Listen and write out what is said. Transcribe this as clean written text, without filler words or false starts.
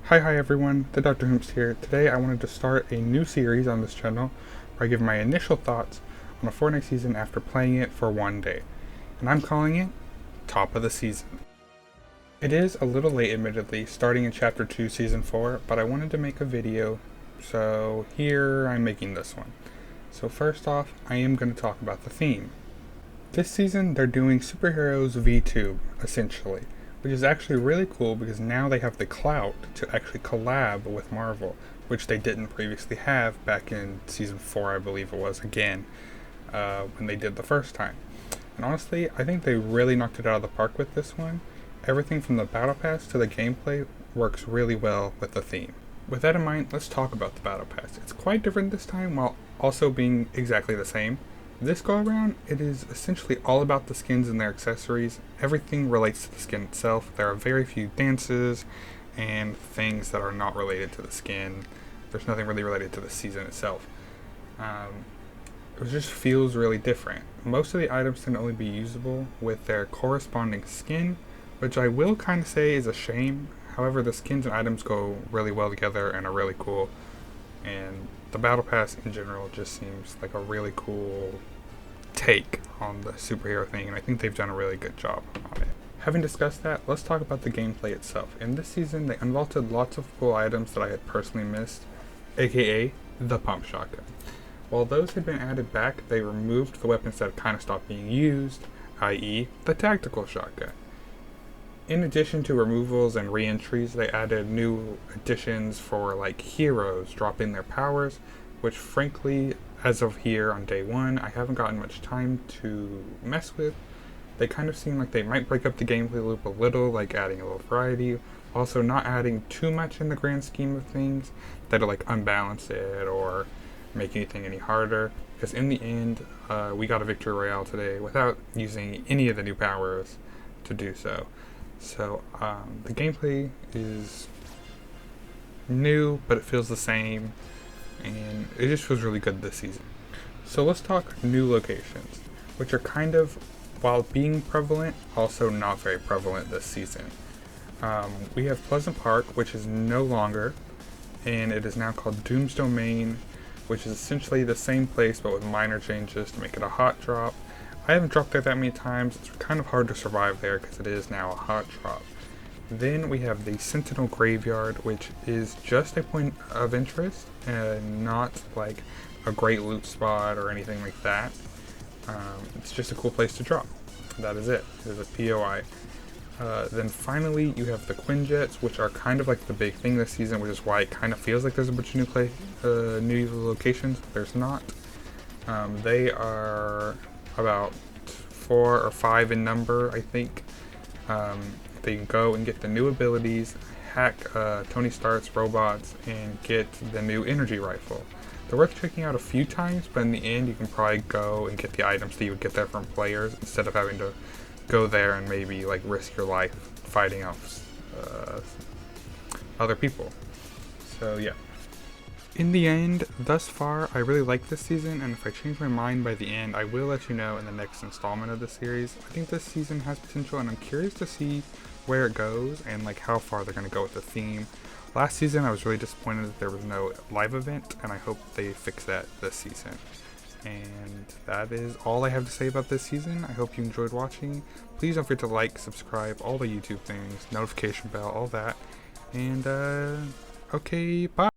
Hi everyone, the Dr. Hoops here. Today I wanted to start a new series on this channel where I give my initial thoughts on a Fortnite season after playing it for one day. And I'm calling it Top of the Season. It is a little late admittedly, starting in Chapter 2 Season 4, but I wanted to make a video, so here I'm making this one. So first off, I am going to talk about the theme. This season they're doing Superheroes V2, essentially, which is actually really cool because now they have the clout to actually collab with Marvel, which they didn't previously have back in Season 4, I believe it was, again, when they did the first time. And honestly, I think they really knocked it out of the park with this one. Everything from the Battle Pass to the gameplay works really well with the theme. With that in mind, let's talk about the Battle Pass. It's quite different this time while also being exactly the same. This go around, it is essentially all about the skins and their accessories. Everything relates to the skin itself. There are very few dances and things that are not related to the skin. There's nothing really related to the season itself. It just feels really different. Most of the items can only be usable with their corresponding skin, which I will kind of say is a shame. However, the skins and items go really well together and are really cool. And the Battle Pass in general just seems like a really cool take on the superhero thing, and I think they've done a really good job on it. Having discussed that, let's talk about the gameplay itself. In this season, they unvaulted lots of cool items that I had personally missed, aka the pump shotgun. While those had been added back, they removed the weapons that had kind of stopped being used, i.e. the tactical shotgun. In addition to removals and re-entries, they added new additions for like heroes dropping their powers, which frankly, as of here on day one, I haven't gotten much time to mess with. They kind of seem like they might break up the gameplay loop a little, like adding a little variety, also not adding too much in the grand scheme of things that'll like unbalance it or make anything any harder, because in the end, we got a victory royale today without using any of the new powers to do so. So the gameplay is new, but it feels the same, and it just feels really good this season. So let's talk new locations, which are kind of, while being prevalent, also not very prevalent this season. We have Pleasant Park, which is no longer, and it is now called Doom's Domain, which is essentially the same place but with minor changes to make it a hot drop. I haven't dropped there that many times. It's kind of hard to survive there because it is now a hot drop. Then we have the Sentinel Graveyard, which is just a point of interest and not like a great loot spot or anything like that. It's just a cool place to drop. That is it. It is a POI. Then finally you have the Quinjets, which are kind of like the big thing this season, which is why it kind of feels like there's a bunch of new locations. There's not. They are about 4 or 5 in number, I think. They can go and get the new abilities, hack Tony Stark's robots, and get the new energy rifle. They're worth checking out a few times, but in the end you can probably go and get the items that you would get there from players instead of having to go there and maybe like risk your life fighting off other people. So yeah. In the end, thus far, I really like this season, and if I change my mind by the end, I will let you know in the next installment of the series. I think this season has potential, and I'm curious to see where it goes and like how far they're going to go with the theme. Last season, I was really disappointed that there was no live event, and I hope they fix that this season. And that is all I have to say about this season. I hope you enjoyed watching. Please don't forget to like, subscribe, all the YouTube things, notification bell, all that. And, okay, bye!